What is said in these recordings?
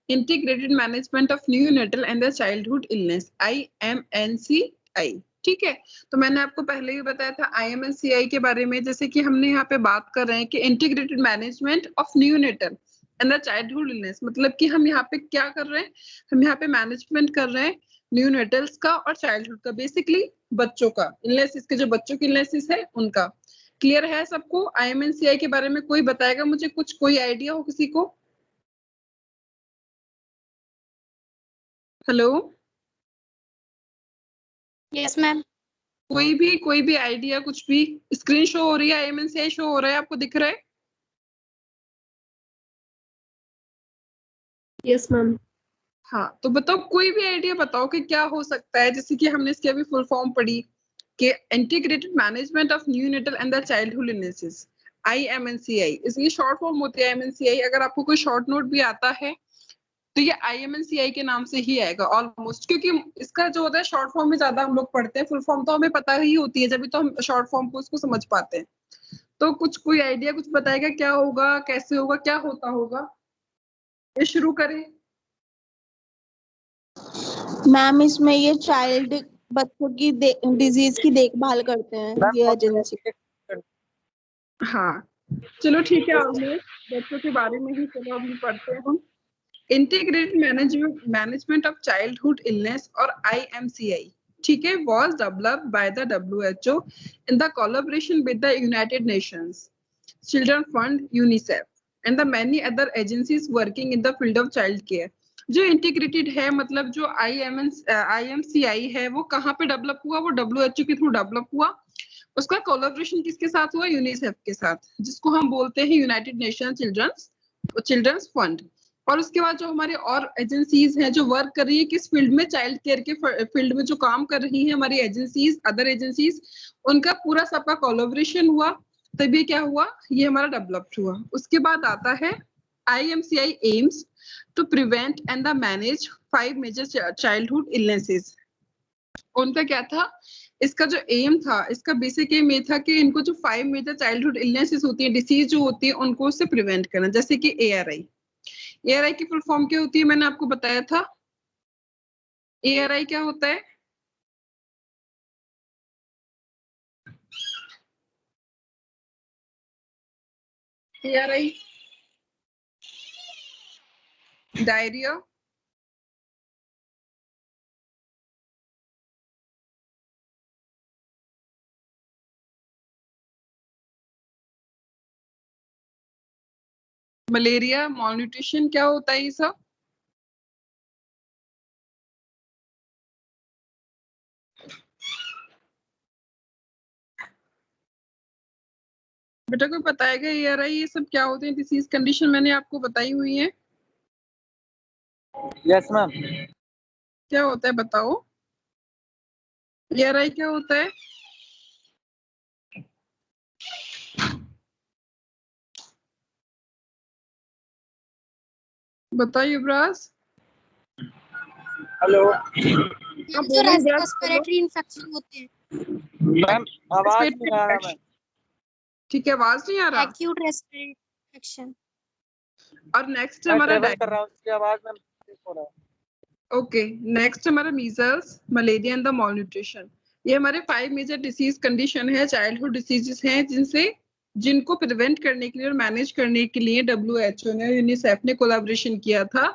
Integrated management of neonatal and the childhood illness, IMNCI। ठीक है, तो मैंने आपको पहले ही बताया था IMNCI के बारे में। जैसे कि हमने यहाँ पे बात कर रहे हैं कि integrated management of neonatal and the childhood illness, मतलब कि हम यहाँ पे क्या कर रहे हैं, हम यहाँ पे मैनेजमेंट कर रहे हैं न्यूनेटल्स का और चाइल्डहुड का, बेसिकली बच्चों का इलनेस, इसके जो बच्चों की इलनेसेस है उनका। क्लियर है सबको? IMNCI के बारे में कोई बताएगा मुझे कुछ, कोई आइडिया हो किसी को? Hello, yes ma'am. कोई भी आइडिया, कुछ भी? स्क्रीन शो हो रही है, IMNCI शो हो रहा है, आपको दिख रहा है? Yes ma'am. हाँ, तो बताओ, कोई भी आइडिया बताओ कि क्या हो सकता है। जैसे कि हमने इसकी अभी फुल फॉर्म पढ़ी कि integrated management of neonatal and the childhood illnesses, IMNCI। इसकी शॉर्ट फॉर्म होती है IMNCI। अगर आपको कोई शॉर्ट नोट भी आता है तो ये IMNCI के नाम से ही आएगा ऑलमोस्ट, क्योंकि इसका जो होता है शॉर्ट फॉर्म में ज्यादा हम लोग पढ़ते हैं, फुल फॉर्म तो हमें पता ही होती है, जब तो हम शॉर्ट फॉर्म को उसको समझ पाते हैं। तो कुछ कोई आइडिया, कुछ बताएगा क्या होगा, कैसे होगा, क्या होता होगा? ये शुरू करें। मैम इसमें ये चाइल्ड बच्चों की डिजीज की देखभाल करते हैं ये एजेंसी। हाँ, चलो ठीक है, ऑलमोस्ट बच्चों के बारे में ही चलो अभी पढ़ते हैं हम। Integrated management of childhood illness और IMCI, ठीक है, was developed by the WHO in the collaboration with the United Nations Children Fund, UNICEF, and the many other agencies working in the field of child care। जो integrated है, मतलब जो IMCI है, वो कहाँ पे डेवलप हुआ? वो WHO के थ्रू डेवलप हुआ। उसका कोलैबोरेशन किसके साथ हुआ? यूनिसेफ के साथ, जिसको हम बोलते हैं यूनाइटेड नेशन चिल्ड्रंस फंड। और उसके बाद जो हमारे और एजेंसीज हैं जो वर्क कर रही है किस फील्ड में, चाइल्ड केयर के फील्ड में जो काम कर रही है हमारी एजेंसीज, अदर एजेंसीज, उनका पूरा सबका कोलैबोरेशन हुआ, तभी क्या हुआ, ये हमारा डेवलप्ड हुआ। उसके बाद आता है IMCI aims to prevent and the manage 5 major childhood illnesses. उनका क्या था, इसका जो एम था, इसका बेसिक एम ये था कि इनको जो 5 मेजर चाइल्डहुड इलनेसेस होती है, डिसीज जो होती है, उनको उससे प्रिवेंट करना। जैसे कि ARI की फुल फॉर्म क्या होती है, मैंने आपको बताया था। ARI क्या होता है? ARI डायरिया, मलेरिया, मॉलन्यूट्रिशन, क्या होता है ये सब? बेटा कोई बताएगा ARI ये सब क्या होते हैं? डिसीज कंडीशन मैंने आपको बताई हुई है। Yes ma'am. क्या होता है बताओ, ARI क्या होता है? बताओ युवराज। हेलो जो रेस्पिरेटरी इन्फेक्शन होते हैं मैम, आवाज नहीं आ रहा मैम। ठीक है, आवाज नहीं आ रहा। Acute respiratory infection. और नेक्स्ट हमारा कर रहा हूँ, उसकी आवाज में हो रहा है। ओके, नेक्स्ट हमारा मीजल्स, मलेरिया एंड द मॉलन्यूट्रिशन। ये हमारे 5 मेजर डिसीज कंडीशन है, चाइल्डहुड डिसीजेस हैं, जिनको प्रिवेंट करने के लिए और मैनेज करने के लिए WHO ने, यूनिसेफ ने कोलैबोरेशन किया था,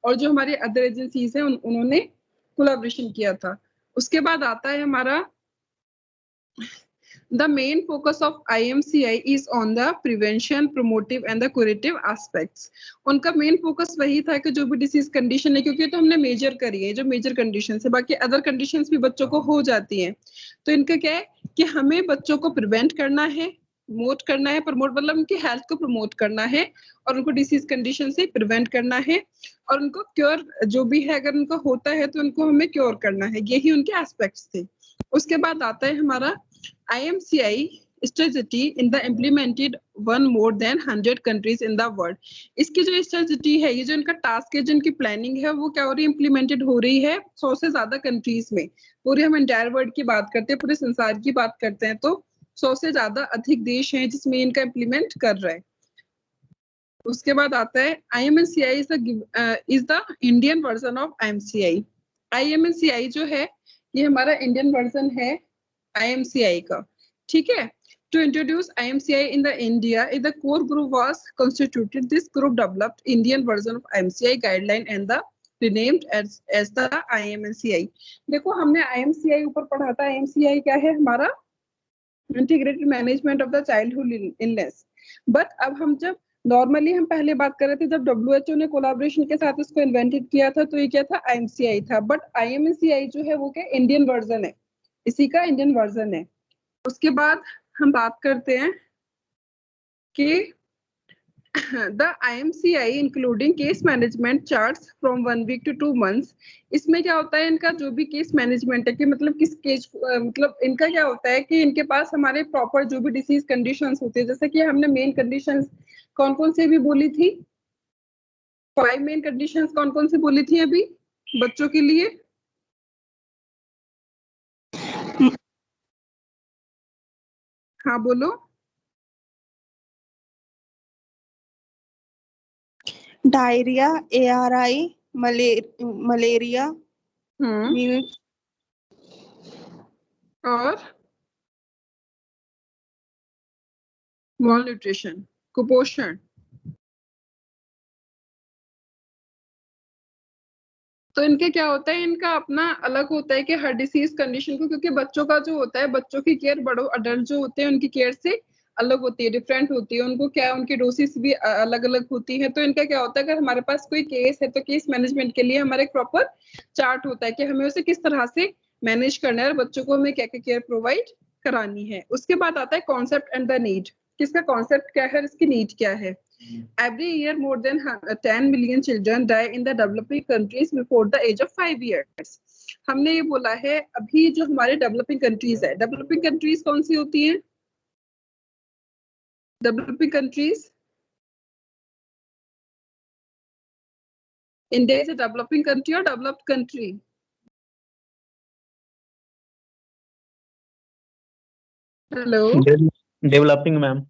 और जो हमारे अदर एजेंसीज हैं उन्होंने कोलैबोरेशन किया था। उसके बाद आता है हमारा The main focus of IMCI is on the prevention, promotive and the curative aspects। उनका मेन फोकस वही था कि जो भी डिसीज कंडीशन है, क्योंकि तो हमने मेजर करी है जो मेजर कंडीशन है, बाकी अदर कंडीशंस भी बच्चों को हो जाती हैं, तो इनका क्या है कि हमें बच्चों को प्रिवेंट करना है, प्रमोट करना है, प्रमोट मतलब उनकी हेल्थ को प्रमोट करना है, और उनको डिसीज कंडीशन से प्रिवेंट करना है, और उनको क्योर जो भी है अगर उनको होता है तो उनको हमें क्योर करना है, यही उनके एस्पेक्ट्स थे। उसके बाद आता है हमारा IMCI strategy in the implemented one more than 100 countries in the world। इसकी जो स्ट्रेटजी है, ये जो इनका टास्क है, जो इनकी प्लानिंग है, वो क्या हो रही है, इम्प्लीमेंटेड हो रही है 100 से ज्यादा कंट्रीज में। पूरे हम इंटायर वर्ल्ड की बात करते हैं, पूरे संसार की बात करते हैं, तो 100 से ज्यादा अधिक देश हैं जिसमें इनका इम्प्लीमेंट कर रहा है। उसके बाद आता है IMNCI is the Indian version of IMCI। IMNCI जो है ये हमारा इंडियन वर्जन है IMCI का, ठीक है। To introduce IMCI in the India, the core group was constituted. This group developed Indian version of IMCI guideline and the renamed as the IMNCI। देखो हमने IMCI ऊपर पढ़ा था। IMCI क्या है हमारा? Integrated management of the childhood illness. But अब हम जब नॉर्मली हम पहले बात कर रहे थे जब WHO ने कोलैबोरेशन के साथ इसको इन्वेंटेड किया था तो ये क्या था? IMCI था। बट IMNCI जो है वो क्या इंडियन वर्जन है, इसी का इंडियन वर्जन है। उसके बाद हम बात करते हैं कि the IMCI including case management charts from 1 week to 2 months। इसमें क्या होता है इनका जो भी केस मैनेजमेंट है कि मतलब किस केस मतलब इनका क्या होता है कि इनके पास हमारे प्रॉपर जो भी डिसीज कंडीशंस होती है, जैसे कि हमने मेन कंडीशंस कौन कौन से भी बोली थी, 5 मेन कंडीशंस कौन कौन सी बोली थी अभी बच्चों के लिए? हाँ बोलो। डायरिया, ARI, मलेरिया, और मॉल न्यूट्रिशन, कुपोषण। तो इनके क्या होता है, इनका अपना अलग होता है कि हर डिसीज कंडीशन को, क्योंकि बच्चों का जो होता है बच्चों की केयर बड़ों अडल्ट जो होते हैं उनकी केयर से अलग होती है, डिफरेंट होती है। उनको क्या उनकी डोसेस भी अलग अलग होती है। तो इनका क्या होता है अगर हमारे पास कोई केस है तो केस मैनेजमेंट के लिए हमारा एक प्रॉपर चार्ट होता है कि हमें उसे किस तरह से मैनेज करना है और बच्चों को हमें क्या क्या केयर प्रोवाइड करानी है। उसके बाद आता है कॉन्सेप्ट एंड द नीड। किसका कॉन्सेप्ट क्या है, इसकी नीड क्या है? Every year, more than 10 million children die in the developing countries before the age of 5 years। हमने ये बोला है अभी जो हमारे डेवलपिंग कंट्रीज है, डेवलपिंग कंट्रीज कौन सी होती हैं? Developing countries, India is a developing country और developed country? Hello, developing ma'am.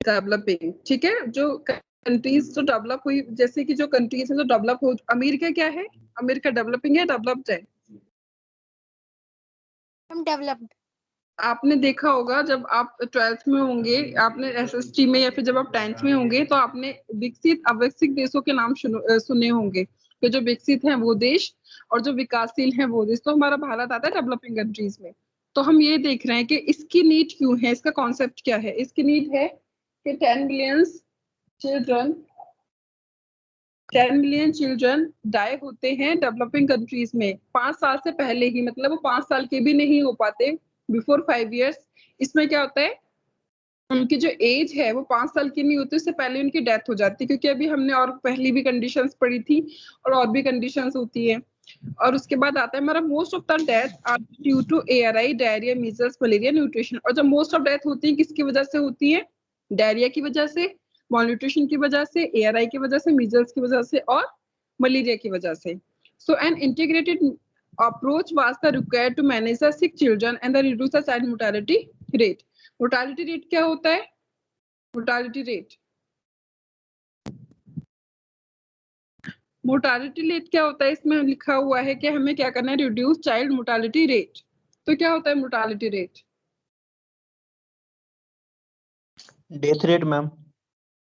Developing, ठीक है। जो कंट्रीज जो डेवलप हुई, जैसे कि जो कंट्रीज है जो डेवलप हो, अमेरिका क्या है? अमेरिका डेवलपिंग है डेवलप्ड है? डेवलप्ड। आपने देखा होगा जब आप 12th में होंगे, आपने SST में या फिर जब आप 10th में होंगे तो आपने विकसित अविकसित देशों के नाम सुने होंगे। तो जो विकसित हैं वो देश और जो विकासशील हैं वो देश। तो हमारा भारत आता है डेवलपिंग कंट्रीज में। तो हम ये देख रहे हैं कि इसकी नीड क्यों है, इसका कॉन्सेप्ट क्या है। इसकी नीड है कि 10 मिलियन चिल्ड्रन डाई होते हैं डेवलपिंग कंट्रीज में 5 साल से पहले ही, मतलब वो 5 साल के भी नहीं हो पाते बिफोर 5 years। इसमें क्या होता है उनकी जो एज है वो 5 साल की नहीं होती, उससे पहले उनकी डेथ हो जाती है। क्योंकि अभी हमने और पहली भी कंडीशंस पढ़ी थी और भी कंडीशंस होती है। और उसके बाद आता है हमारा most of the death are due to ARI, diarrhoea, measles, malaria, nutrition. और जब मोस्ट ऑफ डेथ होती है किसकी वजह से होती है? डायरिया की वजह से, malnutrition की वजह से, ARI की वजह से, मीजल्स की वजह से और मलेरिया की वजह से। So an integrated approach was required to manage the sick children and reduce the child mortality rate। mortality rate क्या होता है? mortality rate क्या होता है? इसमें लिखा हुआ है कि हमें क्या करना है, रिड्यूस चाइल्ड मोर्टालिटी रेट। तो क्या होता है mortality rate? Death rate ma'am.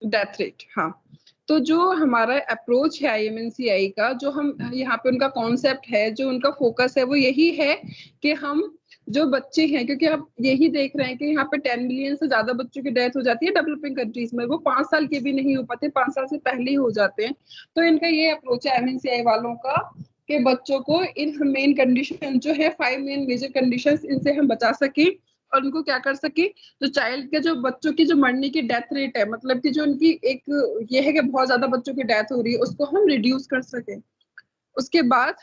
Death rate, हाँ। तो जो हमारा अप्रोच है IMNCI का, जो हम यहाँ पे उनका कॉन्सेप्ट है, जो उनका फोकस है वो यही है कि हम जो बच्चे हैं, क्योंकि आप यही देख रहे हैं कि यहाँ पे 10 मिलियन से ज्यादा बच्चों की डेथ हो जाती है डेवलपिंग कंट्रीज में, वो 5 साल के भी नहीं हो पाते, 5 साल से पहले ही हो जाते हैं। तो इनका ये अप्रोच है IMNCI वालों का कि बच्चों को इन मेन कंडीशन जो है 5 मेन मेजर कंडीशंस, इनसे हम बचा सके और उनको क्या कर सके, जो चाइल्ड के जो बच्चों की जो मरने की डेथ रेट है, मतलब कि जो उनकी एक ये है कि बहुत ज्यादा बच्चों की डेथ हो रही है, उसको हम रिड्यूस कर सके। उसके बाद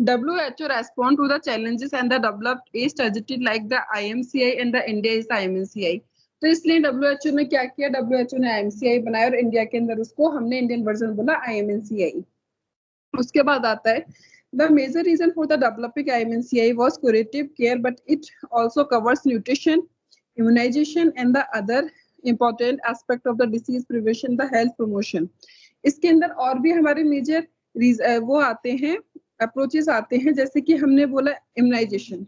WHO respond to the challenges and the developed a strategy like the IMCI and the India is the IMCI। तो इसलिए WHO ने क्या किया, WHO ने IMCI बनाया और इंडिया के अंदर उसको हमने इंडियन वर्जन बोला IMNCI। उसके बाद आता है the major reason for the developing IMNCI was curative care, but it also covers nutrition, immunization and the other important aspect of the disease prevention, the health promotion. इसके अंदर और भी हमारे मेजर वो आते हैं, अप्रोचेस आते हैं, जैसे कि हमने बोला इम्यूनाइजेशन।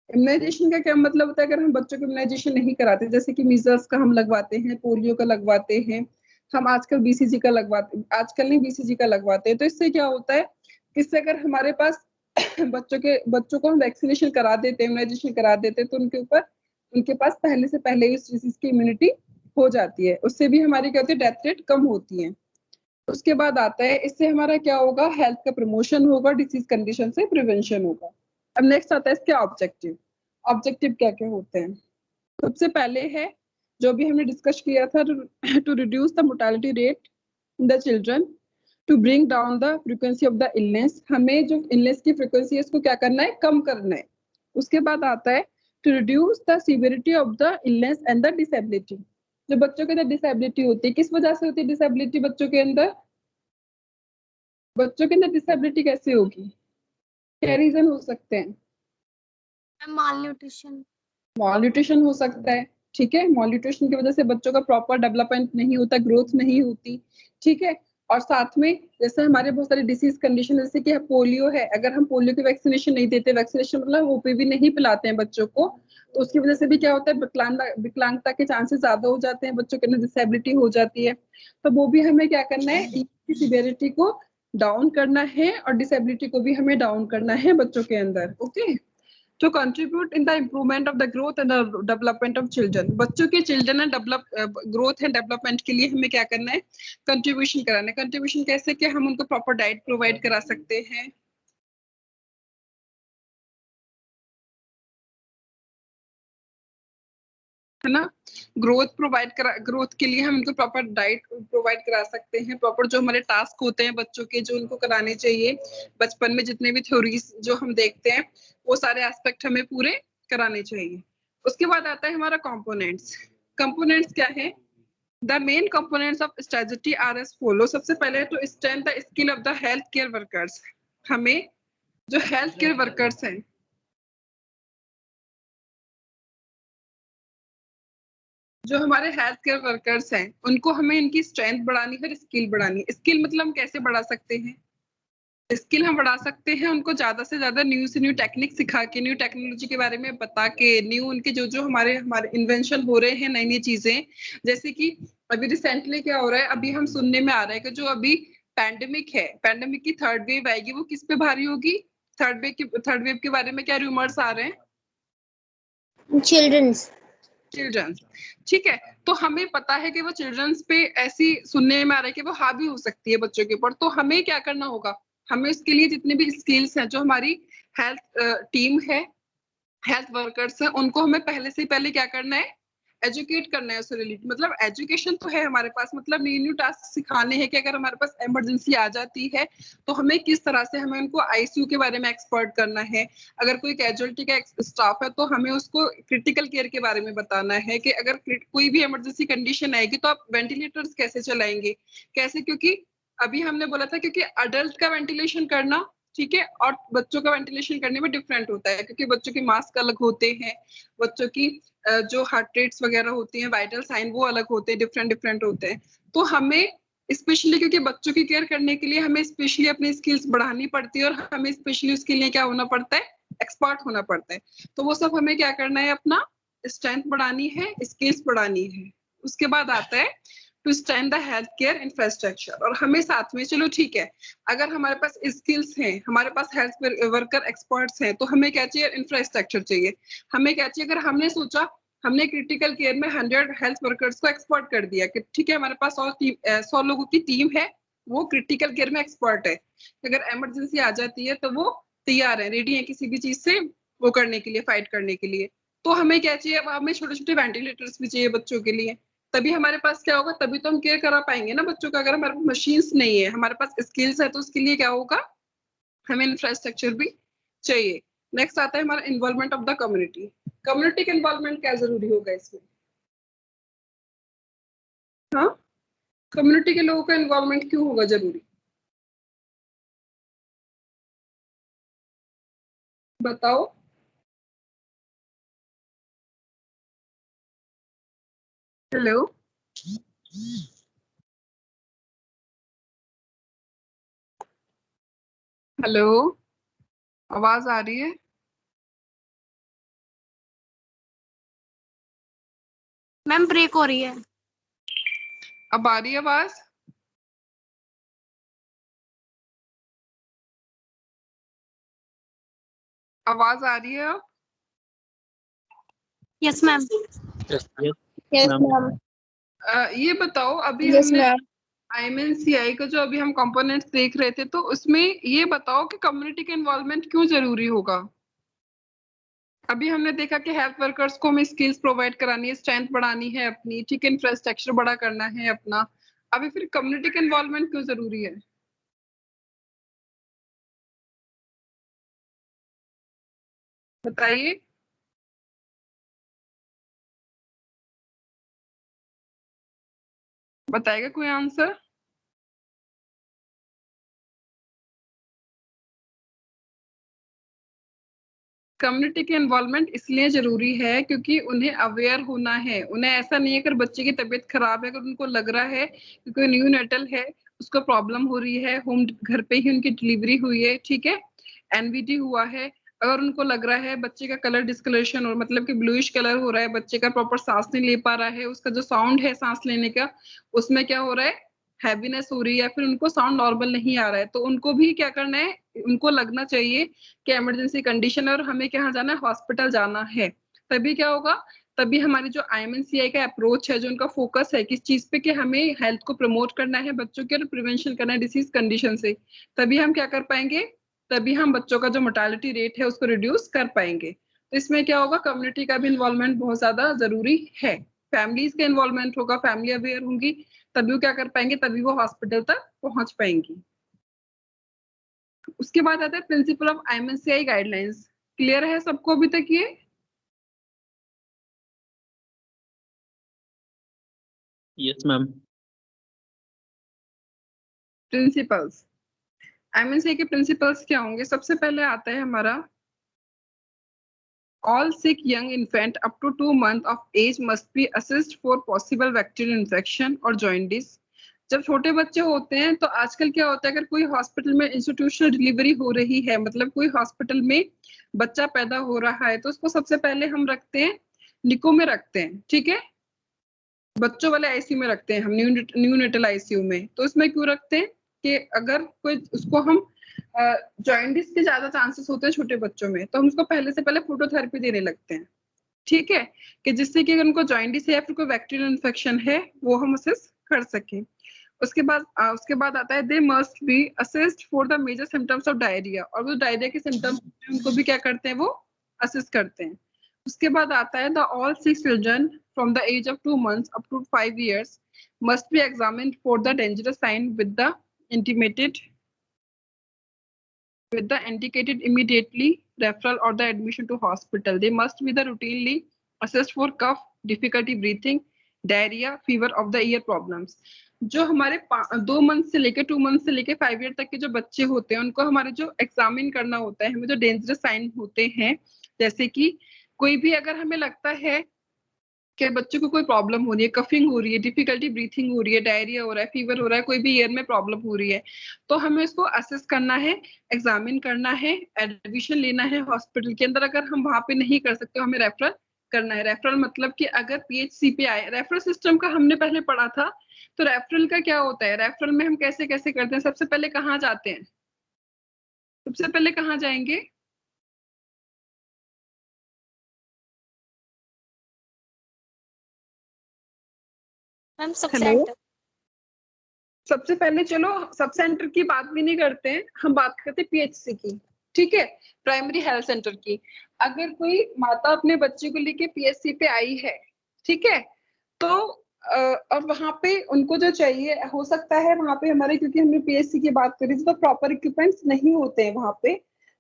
इम्यूनाइजेशन का क्या मतलब होता है? अगर हम बच्चों को इम्यूनाइजेशन नहीं कराते, जैसे कि मीजल्स का हम लगवाते हैं, पोलियो का लगवाते हैं, हम आजकल बीसीजी का लगवाते, आजकल नहीं बीसीजी का लगवाते हैं, तो इससे क्या होता है, इससे अगर हमारे पास बच्चों को हम वैक्सीनेशन करा देते हैं, इम्यूनाइजेशन करा देते हैं, तो उनके पास पहले से पहले इस डिसीज की इम्यूनिटी हो जाती है। उससे भी हमारी क्या होती है, डेथ रेट कम होती है। उसके बाद आता है, इससे हमारा क्या होगा, हेल्थ का प्रमोशन होगा, डिसीज कंडीशन से प्रिवेंशन होगा। अब नेक्स्ट आता है इसके ऑब्जेक्टिव। ऑब्जेक्टिव क्या क्या होते हैं? सबसे पहले है जो भी हमने डिस्कस किया था, to reduce the mortality rate in the children, to bring down the frequency of the illness. हमें जो इलनेस की फ्रीक्वेंसी है इसको क्या करना है, कम करना है। उसके बाद आता है to reduce the severity of the illness and the disability. जो बच्चों के अंदर डिसेबिलिटी होती है, किस वजह से होती है डिसेबिलिटी बच्चों के अंदर? बच्चों के अंदर डिसेबिलिटी कैसे होगी, क्या रीजन हो सकते हैं? मालन्यूट्रिशन। मॉलन्यूट्रिशन हो सकता है, ठीक है। मॉलन्यूट्रिशन की वजह से बच्चों का प्रॉपर डेवलपमेंट नहीं होता, ग्रोथ नहीं होती, ठीक है। और साथ में जैसे हमारे बहुत सारी डिसीज कंडीशन, जैसे कि पोलियो है, अगर हम पोलियो की वैक्सीनेशन नहीं देते, वैक्सीनेशन मतलब ओपीवी नहीं पिलाते हैं बच्चों को, तो उसकी वजह से भी क्या होता है, विकलांगता के चांसेस ज्यादा हो जाते हैं, बच्चों के अंदर डिसेबिलिटी हो जाती है। तो वो भी हमें क्या करना है, इसकी सीवियरिटी को डाउन करना है और डिसेबिलिटी को भी हमें डाउन करना है बच्चों के अंदर, okay. To contribute in the improvement of the growth and the development of children, बच्चों के children and develop growth and development के लिए हमें क्या करना है, कंट्रीब्यूशन कराना है। कंट्रीब्यूशन कैसे, कि हम उनको प्रॉपर डाइट प्रोवाइड करा सकते हैं, है ना। ग्रोथ के लिए हम उनको प्रॉपर डाइट प्रोवाइड करा सकते हैं, प्रॉपर जो हमारे टास्क होते हैं बच्चों के, जो उनको कराने चाहिए बचपन में, जितने भी थ्योरीज जो हम देखते हैं, वो सारे एस्पेक्ट हमें पूरे कराने चाहिए। उसके बाद आता है हमारा कंपोनेंट्स। कंपोनेंट्स क्या है? The main components of strategy R S follow. सबसे पहले तो strength the skill of the health care workers. हमें जो हेल्थ केयर वर्कर्स हैं, जो हमारे हेल्थ केयर वर्कर्स हैं, उनको हमें इनकी स्ट्रेंथ बढ़ानी है, स्किल बढ़ानी है। स्किल मतलब हम कैसे बढ़ा सकते हैं? स्किल हम बढ़ा सकते हैं उनको ज्यादा से ज्यादा न्यू से न्यू टेक्निक सिखा के, न्यू टेक्नोलॉजी के बारे में बता के, न्यू उनके जो जो हमारे इन्वेंशन हो रहे हैं, नई नई चीजें। जैसे कि अभी रिसेंटली क्या हो रहा है, अभी हम सुनने में आ रहा है कि जो अभी पैंडेमिक है, पैंडेमिक की थर्ड वेव आएगी, वो किस पे भारी होगी? थर्ड वेव के बारे में क्या रूमर्स आ रहे हैं? चिल्ड्रंस। चिल्ड्रंस, ठीक है। तो हमें पता है कि वो चिल्ड्रंस पे ऐसी सुनने में आ रहा है कि वो हावी हो सकती है बच्चों के ऊपर। तो हमें क्या करना होगा, हमें उसके लिए जितने भी स्किल्स हैं, जो हमारी हेल्थ टीम है, हेल्थ वर्कर्स हैं, उनको हमें पहले से पहले क्या करना है, एजुकेट करना है उससे रिलेटेड। मतलब एजुकेशन तो है हमारे पास, मतलब न्यू न्यू टास्क सिखाने हैं कि अगर हमारे पास इमरजेंसी आ जाती है तो हमें किस तरह से, हमें उनको आईसीयू के बारे में एक्सपर्ट करना है। अगर कोई कैजुअलिटी का स्टाफ है तो हमें उसको क्रिटिकल केयर के बारे में बताना है कि अगर कोई भी इमरजेंसी कंडीशन आएगी तो आप वेंटिलेटर्स कैसे चलाएंगे, कैसे। क्योंकि अभी हमने बोला था, क्योंकि अडल्ट का वेंटिलेशन करना, ठीक है, और बच्चों का वेंटिलेशन करने में डिफरेंट होता है, क्योंकि बच्चों के मास्क अलग होते हैं, बच्चों की जो हार्ट रेट्स वगैरह होती हैं, वाइटल साइन वो अलग होते हैं, डिफरेंट डिफरेंट होते हैं। तो हमें स्पेशली, क्योंकि बच्चों की केयर करने के लिए हमें स्पेशली अपनी स्किल्स बढ़ानी पड़ती है, और हमें स्पेशली उसके लिए क्या होना पड़ता है, एक्सपर्ट होना पड़ता है। तो वो सब हमें क्या करना है, अपना स्ट्रेंथ बढ़ानी है, स्किल्स बढ़ानी है। उसके बाद आता है to strength the health care infrastructure. और हमें साथ में, चलो ठीक है, अगर हमारे पास स्किल्स हैं, हमारे पास हेल्थ वर्कर एक्सपर्ट्स हैं, तो हमें क्या चाहिए, इंफ्रास्ट्रक्चर चाहिए। हमें क्या चाहिए, अगर हमने सोचा, हमने क्रिटिकल केयर में 100 हेल्थ वर्कर्स को एक्सपर्ट कर दिया कि ठीक है, हमारे पास 100 लोगों की टीम है, वो क्रिटिकल केयर में एक्सपर्ट है, अगर इमरजेंसी आ जाती है तो वो तैयार है, रेडी है किसी भी चीज से वो करने के लिए, फाइट करने के लिए। तो हमें क्या चाहिए, अब हमें छोटे छोटे वेंटिलेटर्स भी चाहिए बच्चों के लिए। तभी हमारे पास क्या होगा, तभी तो हम केयर करा पाएंगे ना बच्चों का। अगर हमारे पास मशीन्स नहीं है, हमारे पास स्किल्स है, तो उसके लिए क्या होगा, हमें इंफ्रास्ट्रक्चर भी चाहिए। नेक्स्ट आता है हमारा involvement of the community. Community का इन्वॉल्वमेंट क्या जरूरी होगा इसमें? हाँ, कम्युनिटी के लोगों का इन्वॉल्वमेंट क्यों होगा जरूरी, बताओ। हेलो, हेलो, आवाज आ रही है? मैम ब्रेक हो रही है। अब आ रही है आवाज? आवाज आ रही है अब? Yes ma'am. Yes, yes ma'am. Ma'am. ये बताओ, अभी यस हमने मैम। IMNCI का जो अभी हम कंपोनेंट्स देख रहे थे, तो उसमें ये बताओ कि कम्युनिटी का इन्वॉल्वमेंट क्यों जरूरी होगा? अभी हमने देखा कि हेल्थ वर्कर्स को हमें स्किल्स प्रोवाइड करानी है, स्ट्रेंथ बढ़ानी है अपनी, ठीक है, इंफ्रास्ट्रक्चर बड़ा करना है अपना। अभी फिर कम्युनिटी का इन्वॉल्वमेंट क्यों जरूरी है? बताइए। बताएगा कोई आंसर? कम्युनिटी के इन्वॉल्वमेंट इसलिए जरूरी है क्योंकि उन्हें अवेयर होना है। उन्हें ऐसा नहीं है, अगर बच्चे की तबीयत खराब है, अगर उनको लग रहा है कि कोई न्यू नेटल है, उसको प्रॉब्लम हो रही है, होम घर पे ही उनकी डिलीवरी हुई है, ठीक है, NVT हुआ है, अगर उनको लग रहा है बच्चे का कलर डिस्कलरेशन और मतलब कि ब्लूइश कलर हो रहा है, बच्चे का प्रॉपर सांस नहीं ले पा रहा है, उसका जो साउंड है सांस लेने का उसमें क्या हो रहा है, हैवीनेस हो रही है, या फिर उनको साउंड नॉर्मल नहीं आ रहा है, तो उनको भी क्या करना है, उनको लगना चाहिए कि इमरजेंसी कंडीशन है और हमें कहाँ जाना है, हॉस्पिटल जाना है। तभी क्या होगा, तभी हमारी जो IMNCI का अप्रोच है, जो उनका फोकस है किस चीज पे, कि हमें हेल्थ को प्रमोट करना है बच्चों के और प्रिवेंशन करना है डिसीज कंडीशन से, तभी हम क्या कर पाएंगे, तभी हम बच्चों का जो मोर्टालिटी रेट है उसको रिड्यूस कर पाएंगे। तो इसमें क्या होगा, कम्युनिटी का भी इन्वॉल्वमेंट बहुत ज्यादा जरूरी है। फैमिलीज का इन्वॉल्वमेंट होगा, फैमिली अवेयर होंगी, तभी वो क्या कर पाएंगे, तभी वो हॉस्पिटल तक पहुंच पाएंगी। उसके बाद आता है principle of IMNCI guidelines. Clear है सबको अभी तक ये? Yes, ma'am. प्रिंसिपल्स, IMNCI के प्रिंसिपल्स क्या होंगे? सबसे पहले आता है हमारा, all sick young infant up to 2 months of age must be assessed for possible bacterial infection और jaundice। जब छोटे बच्चे होते हैं तो आजकल क्या होता है, अगर कोई हॉस्पिटल में इंस्टीट्यूशनल डिलीवरी हो रही है, मतलब कोई हॉस्पिटल में बच्चा पैदा हो रहा है, तो उसको सबसे पहले हम रखते हैं निको में रखते हैं, ठीक है, बच्चों वाले ICU में रखते हैं हम, न्यू नेटल ICU में। तो इसमें क्यों रखते हैं कि अगर कोई उसको हम जॉइंटिस के ज्यादा चांसेस होते हैं छोटे बच्चों में, तो हम उसको पहले से पहले फोटोथेरेपी देने लगते हैं, ठीक है, कि जिससे कि अगर उनको जॉइंटिस है या फिर कोई बैक्टीरियल इन्फेक्शन है वो हम असेस कर सकें। उसके बाद आता है they must be assessed for the major symptoms of diarrhoea, और वो डायरिया के सिम्टम्स उनको भी क्या करते हैं, वो असेस करते हैं। उसके बाद आता है the all sick children from the age of 2 months up to 5 years must be examined for the dangerous sign with the indicated immediately referral or the admission to hospital. They must be the routinely assessed for cough, difficulty breathing, diarrhea, fever of the ear problems। जो हमारे 2 month से लेके 2 month से लेके 5 year तक के जो बच्चे होते हैं उनको हमारे जो एग्जामिन करना होता है, हमें जो डेंजरस साइन होते हैं, जैसे कि कोई भी अगर हमें लगता है कि बच्चों को कोई प्रॉब्लम हो रही है, कफिंग हो रही है, डिफिकल्टी ब्रीथिंग हो रही है, डायरिया हो रहा है, फीवर हो रहा है, कोई भी ईयर में प्रॉब्लम हो रही है, तो हमें इसको असेस करना है, एग्जामिन करना है, एडमिशन लेना है हॉस्पिटल के अंदर। अगर हम वहां पे नहीं कर सकते, हमें रेफरल करना है। रेफरल मतलब कि अगर PHC पे आए, रेफरल सिस्टम का हमने पहले पढ़ा था, तो रेफरल का क्या होता है, रेफरल में हम कैसे कैसे करते हैं, सबसे पहले कहाँ जाते हैं, सबसे पहले कहाँ जाएंगे? मैम सब हेलो, सेंटर। सबसे पहले चलो सब सेंटर की बात भी नहीं करते हैं, हम बात करते हैं PHC की, ठीक है, प्राइमरी हेल्थ सेंटर की। अगर कोई माता अपने बच्चे को लेके PHC पे आई है, ठीक है, तो और वहां पे उनको जो चाहिए, हो सकता है वहां पे हमारे, क्योंकि हमने PHC की बात करी थी, तो प्रॉपर इक्विपमेंट्स नहीं होते हैं वहां पे,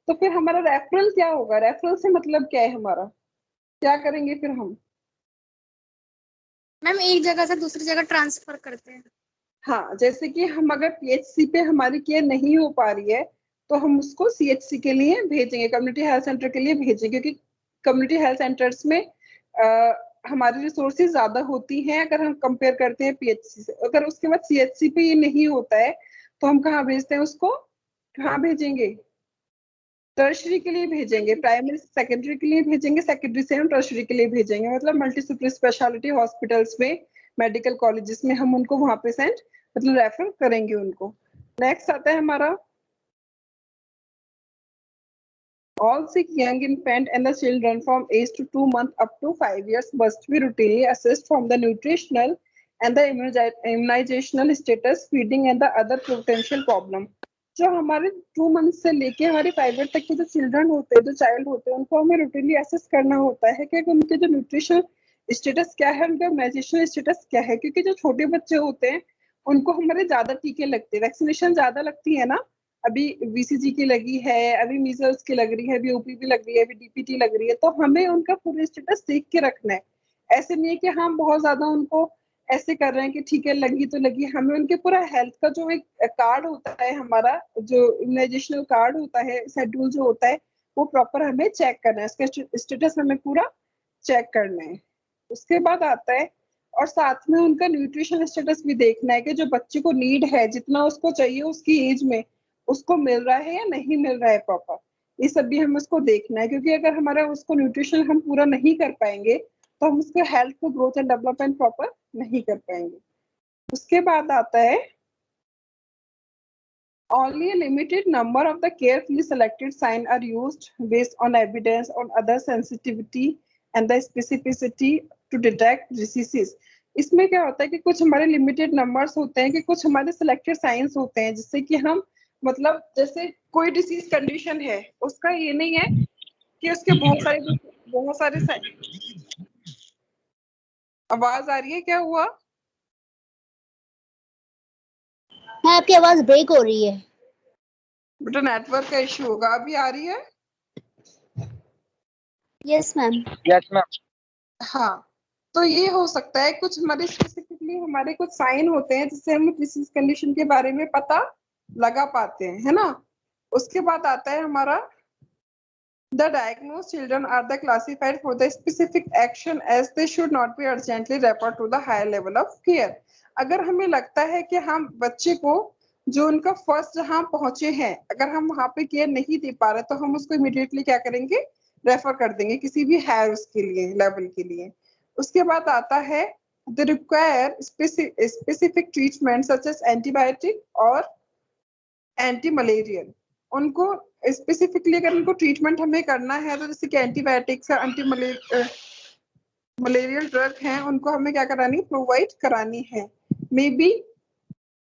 तो फिर हमारा रेफरल क्या होगा, रेफरल से मतलब क्या है हमारा, क्या करेंगे फिर हम? मैम एक जगह से दूसरी जगह ट्रांसफर करते हैं। हाँ, जैसे कि हम अगर PHC पे हमारी केयर नहीं हो पा रही है, तो हम उसको CHC के लिए भेजेंगे, कम्युनिटी हेल्थ सेंटर के लिए भेजेंगे, क्योंकि कम्युनिटी हेल्थ सेंटर्स में हमारी रिसोर्सेज ज्यादा होती हैं अगर हम कंपेयर करते हैं पीएचसी से। अगर उसके बाद सीएचसी पे ये नहीं होता है तो हम कहाँ भेजते हैं उसको, कहाँ भेजेंगे, टर्शरी के लिए भेजेंगे, प्राइमरी सेकेंडरी के लिए भेजेंगे, सेकेंडरी से हम टर्शरी के लिए भेजेंगे, मतलब मल्टी सुपर स्पेशलिटी हॉस्पिटल्स में, मेडिकल कॉलेजेस में हम उनको वहां पे सेंड मतलब रेफर करेंगे उनको। नेक्स्ट आता है हमारा all sick young infant and the children from age to 2 months up to 5 years must be routinely assessed from the nutritional and the immunizational status, feeding and the other potential problem। जो हमारे 2 month से लेके हमारे 5 year तक के जो children होते हैं, जो चाइल्ड होते हैं, उनको हमें रूटीनली असेस करना होता है कि उनके जो न्यूट्रिशन स्टेटस क्या है, उनका इम्यूनाइजेशन स्टेटस क्या है। क्योंकि जो छोटे बच्चे होते हैं उनको हमारे ज्यादा टीके लगते हैं, वैक्सीनेशन ज्यादा लगती है ना, अभी बीसीजी की लगी है, अभी मीजल्स की लग रही है, अभी ओपीवी लग रही है, अभी डीपीटी लग रही है, तो हमें उनका पूरा स्टेटस देख के रखना है। ऐसे नहीं है कि हम बहुत ज्यादा उनको ऐसे कर रहे हैं कि ठीक है लगी तो लगी, हमें उनके पूरा हेल्थ का जो एक कार्ड होता है, हमारा जो इम्यूनाइजेशनल कार्ड होता है, शेड्यूल जो होता है, वो प्रॉपर हमें चेक करना है, इसका स्टेटस हमें पूरा चेक करना है। उसके बाद आता है और साथ में उनका न्यूट्रिशन स्टेटस भी देखना है कि जो बच्चे को नीड है, जितना उसको चाहिए उसकी एज में, उसको मिल रहा है या नहीं मिल रहा है प्रॉपर, ये सब भी हमें उसको देखना है। क्योंकि अगर हमारा उसको न्यूट्रिशन हम पूरा नहीं कर पाएंगे तो हम उसके हेल्थ को ग्रोथ एंड डेवलपमेंट प्रॉपर नहीं कर पाएंगे। उसके बाद आता है only a limited number of the carefully selected signs are used based on evidence on other sensitivity and the specificity to detect diseases। इसमें क्या होता है कि कुछ हमारे लिमिटेड नंबर्स होते हैं, कि कुछ हमारे सिलेक्टेड साइंस होते हैं, जिससे कि हम मतलब जैसे कोई डिसीज कंडीशन है, उसका ये नहीं है कि उसके बहुत सारे आवाज आ रही है, क्या हुआ? हाँ, आपकी आवाज ब्रेक हो रही है। बेटा नेटवर्क का इशू होगा। अभी आ रही है? Yes ma'am. Yes ma'am. हाँ, तो ये हो सकता है कुछ हमारे स्पेसिफिकली हमारे कुछ साइन होते हैं जिससे हम डिसीज कंडीशन के बारे में पता लगा पाते हैं, है ना। उसके बाद आता है हमारा the diagnosed children are the classified for the specific action as they should not be urgently referred to the higher level of care। अगर हमें लगता है कि हम बच्चे को जो उनका फर्स्ट जहां पहुंचे हैं, अगर हम वहां पे केयर नहीं दे पा रहे तो हम उसको इमीडिएटली क्या करेंगे, रेफर कर देंगे किसी भी हायर उसके लिए लेवल के लिए। उसके बाद आता है the require specific treatment such as antibiotic और एंटी मलेरियल। उनको स्पेसिफिकली अगर उनको ट्रीटमेंट हमें करना है तो जैसे कि एंटीबायोटिक्स और एंटी मलेरियल ड्रग हैं, उनको हमें क्या करानी, प्रोवाइड करानी है। May be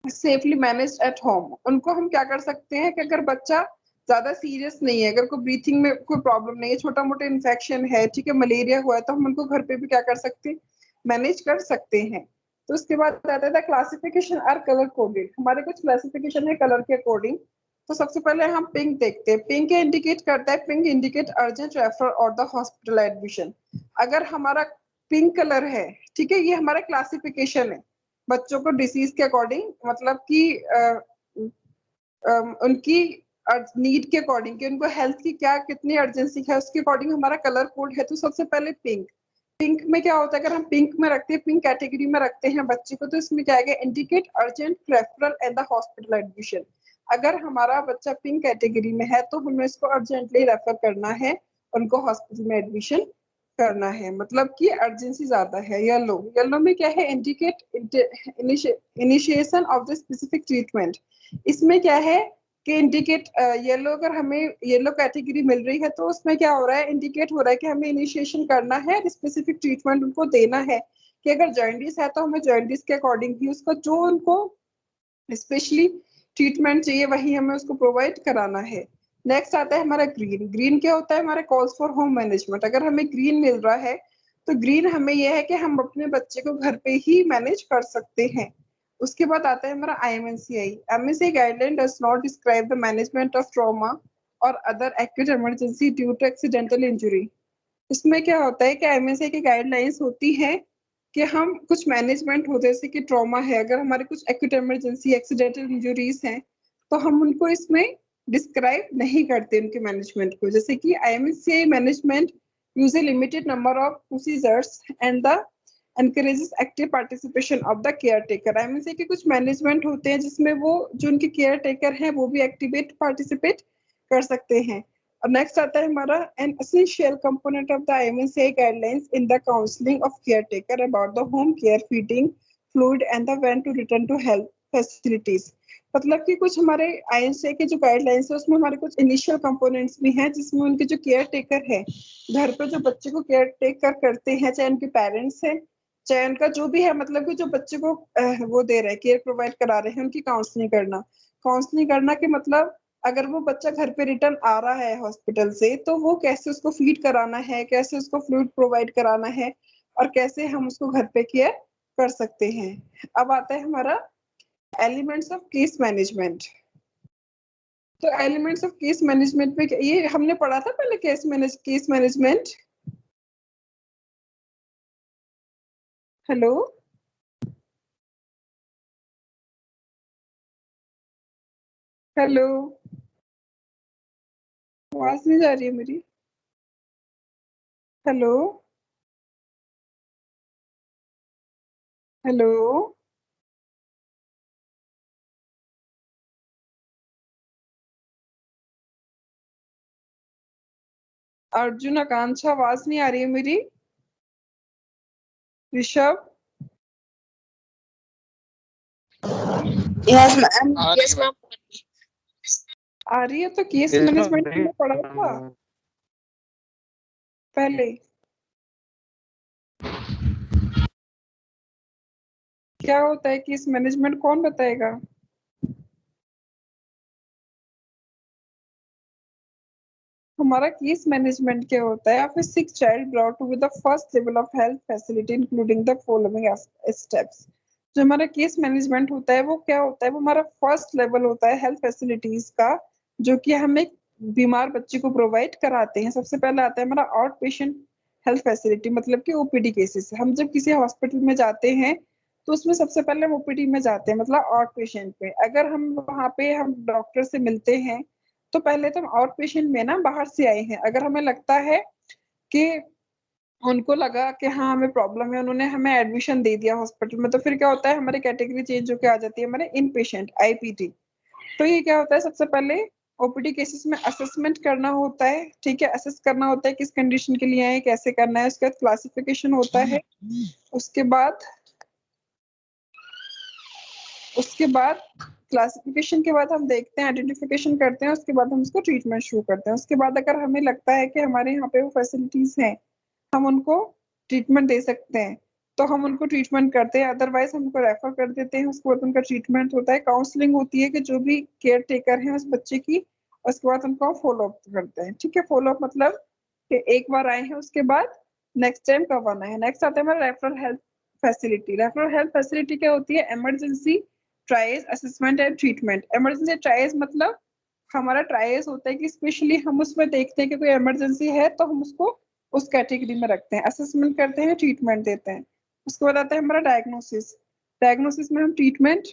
safely manage at home. उनको हम क्या कर सकते हैं कि अगर बच्चा ज्यादा सीरियस नहीं है, अगर कोई ब्रीथिंग में कोई प्रॉब्लम नहीं है, छोटा मोटा इन्फेक्शन है, ठीक है, मलेरिया हुआ है, तो हम उनको घर पे भी क्या कर सकते हैं, मैनेज कर सकते हैं। तो उसके बाद आता है क्लासिफिकेशन आर कलर कोडेड। हमारे कुछ क्लासिफिकेशन है कलर के अकॉर्डिंग। तो सबसे पहले हम पिंक देखते हैं। पिंक इंडिकेट करता है, पिंक इंडिकेट अर्जेंट रेफर और द हॉस्पिटल एडमिशन। अगर हमारा पिंक कलर है, ठीक है, ये हमारा क्लासिफिकेशन है बच्चों को डिसीज के अकॉर्डिंग, मतलब कि उनकी नीड के अकॉर्डिंग, कि उनको हेल्थ की क्या कितनी अर्जेंसी है, उसके अकॉर्डिंग हमारा कलर कोड है। तो सबसे पहले पिंक। पिंक में क्या होता है, अगर हम पिंक में रखते हैं, पिंक कैटेगरी में रखते हैं बच्चे को, तो इसमें क्या आएगा, indicate urgent referral and the hospital admission. अगर हमारा बच्चा पिंक कैटेगरी में है तो हमें इसको अर्जेंटली रेफर करना है, उनको हॉस्पिटल में एडमिशन करना है, मतलब कि अर्जेंसी ज्यादा है। येलो, येलो में क्या है, indicate initiation of the specific treatment. इसमें क्या है कि इंडिकेट येलो, अगर हमें येलो कैटेगरी मिल रही है तो उसमें क्या हो रहा है, इंडिकेट हो रहा है कि हमें इनिशिएशन करना है, स्पेसिफिक ट्रीटमेंट उनको देना है। कि अगर जॉइंटिस है तो हमें जॉइंटिस के अकॉर्डिंग ही उसको जो उनको स्पेशली ट्रीटमेंट चाहिए वही हमें उसको प्रोवाइड कराना है। नेक्स्ट आता है हमारा ग्रीन। ग्रीन क्या होता है, हमारा कॉल्स फॉर होम मैनेजमेंट। अगर हमें ग्रीन मिल रहा है तो ग्रीन हमें यह है कि हम अपने बच्चे को घर पे ही मैनेज कर सकते हैं। उसके बाद आता है हमारा IMNCI। MNCI guideline does not describe the management of trauma और other acute emergency due to accidental injury. इसमें क्या होता है कि IMNCI की गाइडलाइंस होती है कि हम कुछ मैनेजमेंट हो, जैसे कि ट्रॉमा है, अगर हमारे कुछ एक्यूट इमरजेंसी एक्सीडेंटल इंजरीज हैं तो हम उनको इसमें डिस्क्राइब नहीं करते उनके मैनेजमेंट को। जैसे कि IMNCI management use a limited number of procedures and the encourages active participation of the caretaker. I mean से कि कुछ मैनेजमेंट होते हैं जिसमें वो जो उनके केयर टेकर हैं वो भी एक्टिवेट पार्टिसिपेट कर सकते हैं. और नेक्स्ट आता है हमारा an essential component of the IMCI guidelines in the counseling of caretaker about the home care, feeding, fluid and the when to return to health facilities. मतलब कि कुछ हमारे IMCI के जो गाइडलाइंस है उसमें हमारे कुछ इनिशियल कंपोनेंट्स भी हैं जिसमें उनके जो केयर टेकर है घर पे जो बच्चे को केयर टेकर करते हैं चाहे उनके पेरेंट्स हैं चाहे उनका जो भी है मतलब कि जो बच्चे को वो दे रहे हैं केयर प्रोवाइड करा रहे हैं उनकी काउंसलिंग करना के मतलब अगर वो बच्चा घर पे रिटर्न आ रहा है हॉस्पिटल से तो वो कैसे उसको फीड कराना है कैसे उसको फ्लूइड प्रोवाइड कराना है और कैसे हम उसको घर पे केयर कर सकते हैं. अब आता है हमारा एलिमेंट्स ऑफ केस मैनेजमेंट. तो एलिमेंट्स ऑफ केस मैनेजमेंट में ये हमने पढ़ा था पहले केस मैनेजमेंट. हेलो हेलो आवाज नहीं जा रही है मेरी. हेलो हेलो अर्जुन आकांक्षा आवाज नहीं आ रही है मेरी. Rishabh yes ma'am. आ रही है. तो केस मैनेजमेंट में पढ़ा था पहले. क्या होता है केस मैनेजमेंट कौन बताएगा. हमारा केस मैनेजमेंट क्या होता है. After sick child brought to the first level of health facility including the following steps. जो हमारा केस मैनेजमेंट होता है वो क्या होता है वो हमारा फर्स्ट लेवल होता है हेल्थ फैसिलिटीज का जो कि हम एक बीमार बच्चे को प्रोवाइड कराते हैं. सबसे पहले आता है हमारा आउट पेशेंट हेल्थ फैसिलिटी मतलब कि ओपीडी केसेस. हम जब किसी हॉस्पिटल में जाते हैं तो उसमें सबसे पहले हम ओपीडी में जाते हैं मतलब आउट पेशेंट पे. अगर हम वहाँ पे हम डॉक्टर से मिलते हैं तो पहले तो हम आउट पेशेंट में ना बाहर से आए हैं. अगर हमें लगता है कि उनको लगा कि हाँ हमें प्रॉब्लम है उन्होंने हमें एडमिशन दे दिया हॉस्पिटल में तो फिर क्या होता है हमारी कैटेगरी चेंज होकर आ जाती है हमारे इन पेशेंट आईपीटी. तो ये क्या होता है सबसे पहले ओपीडी केसेस में असेसमेंट करना होता है. ठीक है असेस करना होता है किस कंडीशन के लिए आए कैसे करना है. उसके बाद क्लासिफिकेशन होता है. उसके बाद क्लासिफिकेशन के बाद हम देखते हैं आइडेंटिफिकेशन करते हैं. उसके बाद हम उसको ट्रीटमेंट शुरू करते हैं. उसके बाद अगर हमें लगता है कि हमारे यहाँ पे वो फैसिलिटीज हैं हम उनको ट्रीटमेंट दे सकते हैं तो हम उनको ट्रीटमेंट करते हैं. अदरवाइज हम उनको रेफर कर देते हैं. उसके बाद उनका ट्रीटमेंट होता है. काउंसलिंग होती है कि जो भी केयर टेकर है उस बच्चे की उसके बाद उनको फॉलो अप करते हैं. ठीक है फॉलो अप मतलब कि एक बार आए हैं उसके बाद नेक्स्ट टाइम कब आना है. नेक्स्ट आता है हमारा referral health facility. Referral health facility क्या होती है emergency trials assessment and treatment. Emergency trials मतलब हमारा ट्रायल्स होता है कि स्पेशली हम उसमें देखते हैं कि कोई इमरजेंसी है तो हम उसको उस कैटेगरी में रखते हैं. असेसमेंट करते हैं ट्रीटमेंट देते हैं. उसके बाद आता है हमारा डायग्नोसिस में हम ट्रीटमेंट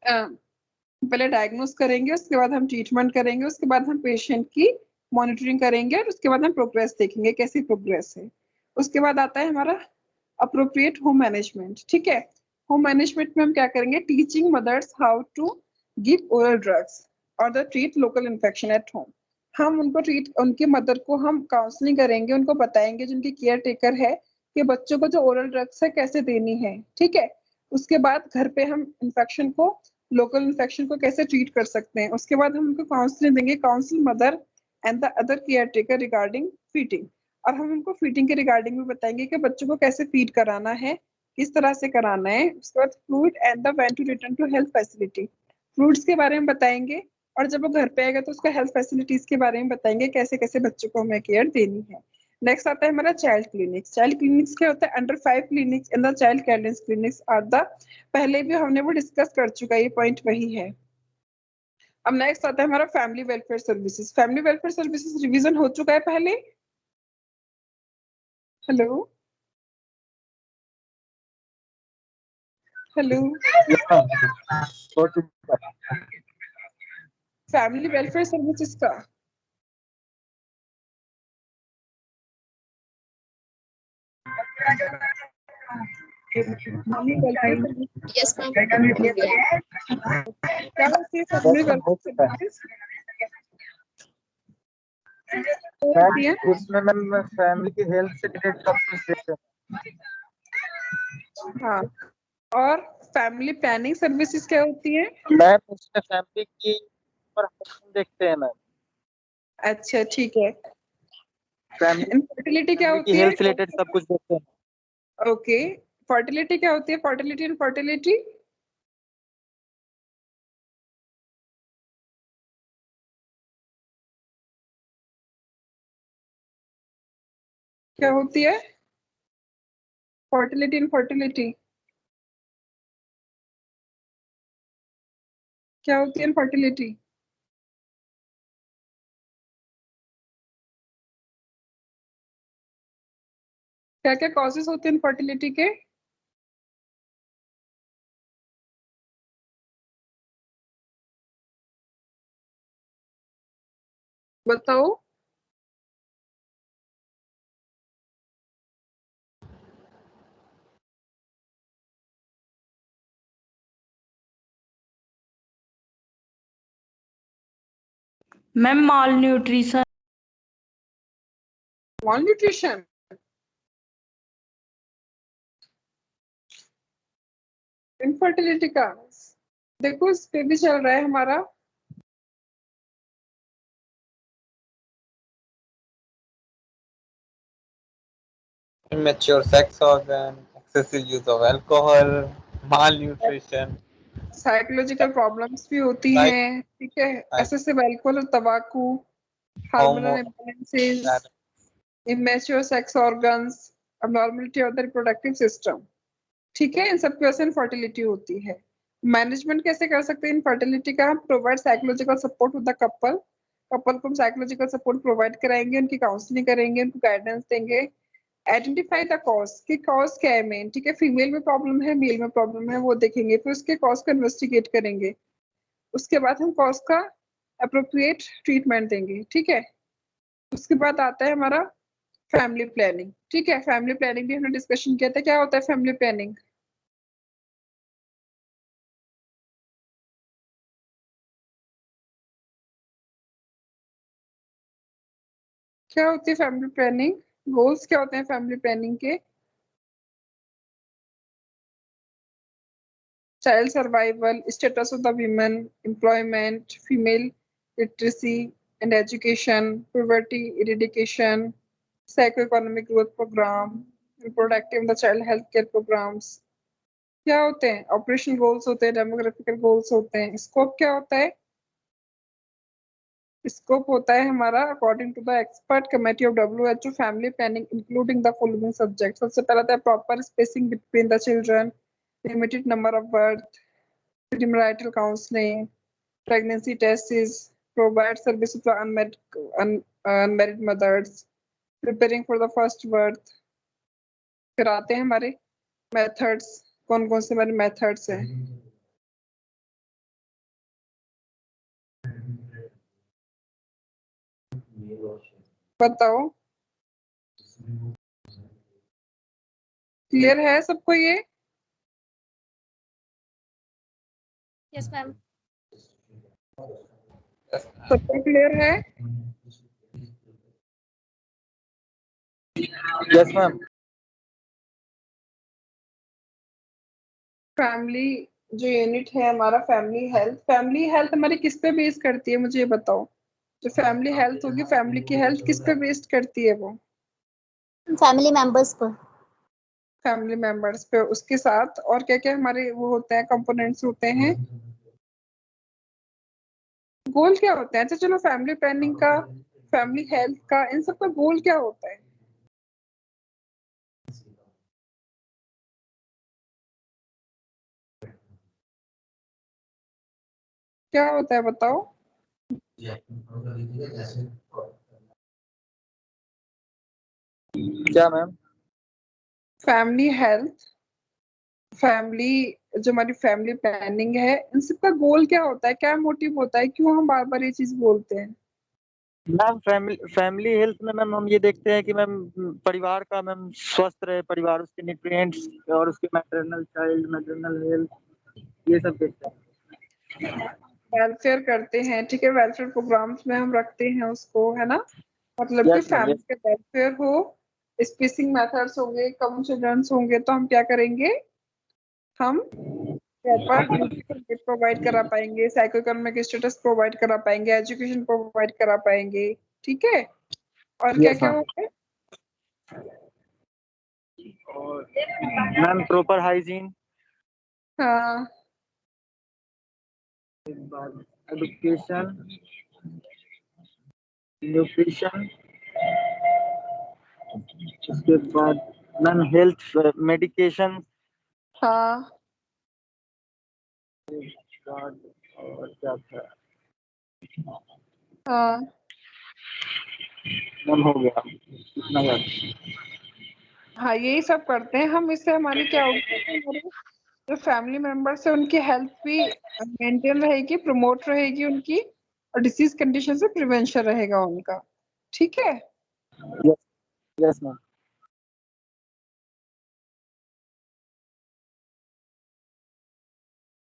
पहले डायग्नोस करेंगे उसके बाद हम ट्रीटमेंट करेंगे. उसके बाद हम पेशेंट की मॉनिटरिंग करेंगे और उसके बाद हम प्रोग्रेस देखेंगे कैसी प्रोग्रेस है. उसके बाद आता है हमारा अप्रोप्रिएट होम मैनेजमेंट. ठीक है होम मैनेजमेंट में हम क्या करेंगे teaching mothers how to give oral drugs और the treat local infection at home. हम उनको ट्रीट उनके मदर को हम काउंसलिंग करेंगे उनको बताएंगे जिनकी केयर टेकर है कि बच्चों को जो ओरल ड्रग्स है कैसे देनी है. ठीक है उसके बाद घर पे हम इन्फेक्शन को लोकल इन्फेक्शन को कैसे ट्रीट कर सकते हैं. उसके बाद हम उनको काउंसलिंग देंगे council mother and the other care taker regarding feeding. और हम उनको फीडिंग के रिगार्डिंग भी बताएंगे कि बच्चों को कैसे फीड कराना है किस तरह से कराना है. उसके बाद fluid and the when to return to health facility. Fluids के बारे में बताएंगे और जब वो घर पे आएगा तो उसको हेल्थ फैसिलिटीज के बारे में बताएंगे कैसे कैसे बच्चों को हमें केयर देनी है. नेक्स्ट आता है हमारा चाइल्ड क्लिनिक्स. चाइल्ड क्लिनिक्स क्या होता है under 5 clinics in the child guidance clinics are the. पहले भी हमने वो डिस्कस कर चुका है ये पॉइंट वही है. अब नेक्स्ट आता है हमारा family welfare services. Family welfare services revision हो चुका है पहले. Hello hello family welfare services का मम्मी वेलफेयर यस मैम क्या होती है फैमिली वेलफेयर सर्विसेज? होती है उसमें मैम फैमिली की हेल्थ से रिलेटेड सब कुछ देखते हैं। हाँ, और फैमिली प्लानिंग सर्विसेज क्या होती है? मैम उसमें फैमिली की पर हम देखते हैं मैम। अच्छा ठीक है। फैमिली इनफर्टिलिटी क्या की होती है? हेल्थ रिलेटेड सब कुछ देखते हैं। ओके, फर्टिलिटी क्या होती है? फर्टिलिटी एंड फर्टिलिटी क्या होती है? फर्टिलिटी एंड फर्टिलिटी क्या होती है? फर्टिलिटी क्या क्या कॉजेस होते हैं फर्टिलिटी के? बताओ। मैम माल न्यूट्रिशन। मॉल न्यूट्रिशन, इनफर्टिलिटी का देखो इस पे भी चल रहा है हमारा। Immature sex organ, excessive use of alcohol, malnutrition. Psychological problems भी होती Like हैं, ठीक है, एक्सेसिव अल्कोहल और तंबाकू, hormonal hormone imbalances, immature sex organs, abnormality of the reproductive system, ठीक है, इन सब की वजह से इनफर्टिलिटी होती है। मैनेजमेंट कैसे कर सकते हैं इनफर्टिलिटी का? हम provide psychological support to the couple, couple को हम साइकोलॉजिकल सपोर्ट प्रोवाइड कराएंगे, उनकी काउंसलिंग करेंगे, उनको गाइडेंस देंगे, आइडेंटिफाई द कॉज कि कॉज क्या है मेन, ठीक है, फीमेल में प्रॉब्लम है, मेल में प्रॉब्लम है, वो देखेंगे, फिर उसके कॉज को इन्वेस्टिगेट करेंगे, उसके बाद हम कॉज का अप्रोप्रिएट ट्रीटमेंट देंगे, ठीक है। उसके बाद आता है हमारा फैमिली प्लानिंग, ठीक है, फैमिली प्लानिंग भी हमने डिस्कशन किया था। क्या होता है फैमिली प्लानिंग? क्या होती है फैमिली प्लानिंग? गोल्स क्या होते हैं फैमिली प्लानिंग के? Child survival, status of the women, employment, female literacy and education, poverty eradication, psycho economic growth programme, reproductive the child health care programmes. क्या होते हैं? ऑपरेशन गोल्स होते हैं, डेमोग्राफिकल गोल्स होते हैं। स्कोप क्या होता है? स्कोप होता है हमारा according to the expert committee of WHO family planning including the following subject. सबसे पहला था proper spacing between the children, limited number of birth, premarital counseling, pregnancy tests, provide services to unmarried mothers, preparing for the first birth। फिर आते हैं हमारे methods, कौन कौन से हमारे मेथड्स हैं? बताओ, क्लियर है सबको ये? यस मैम सबको क्लियर है? Yes ma'am. फैमिली जो यूनिट है हमारा, फैमिली हेल्थ हमारी किस पे बेस करती है, मुझे ये बताओ। जो फैमिली हेल्थ होगी, फैमिली की हेल्थ किस पे बेस्ड करती है? वो फैमिली मेंबर्स पर फैमिली मेंबर्स पे, उसके साथ और क्या क्या हमारे वो होते हैं, कंपोनेंट्स होते हैं, गोल क्या होता है? अच्छा चलो, फैमिली प्लानिंग का, फैमिली हेल्थ का, इन सब का गोल क्या होता है? क्या होता है बताओ? क्या मैम? फैमिली हेल्थ, फैमिली, जो हमारी फैमिली प्लानिंग है, इन सब का गोल क्या होता है? क्या मोटिव होता है? क्यों हम बार बार ये चीज बोलते हैं? मैम फैमिली हेल्थ में मैम हम ये देखते हैं कि मैम परिवार का मैम स्वस्थ रहे, परिवार उसके न्यूट्रिएंट्स और उसके मैटरनल हेल्थ ये सब देखते हैं। वेलफेयर करते हैं, ठीक है, वेलफेयर प्रोग्राम्स में हम रखते हैं उसको, है ना, मतलब कि यस मैम, फैमिली का वेलफेयर हो, स्पेसिंग मेथड्स होंगे, कम चिल्ड्रंस होंगे तो हम क्या करेंगे, हम प्रॉपर प्रोवाइड करा पाएंगे, साइको इकोनॉमिक स्टेटस प्रोवाइड करा पाएंगे, एजुकेशन प्रोवाइड करा पाएंगे, ठीक है। और क्या यस क्या मैम। होगा? और मैम प्रॉपर हाइजीन, हाँ एजुकेशन, न्यूट्रिशन, उसके बाद मैम हेल्थ मेडिकेशन, हाँ और क्या था हाँ मैम, हो गया इतना याद। हाँ, यही सब करते हैं हम। इससे हमारी क्या होगी कि हमारे जो फैमिली मेंबर्स है उनकी हेल्थ भी मेंटेन रहेगी, प्रमोट रहेगी उनकी, और डिसीज कंडीशन से प्रिवेंशन रहेगा उनका, ठीक है। Yes ma'am.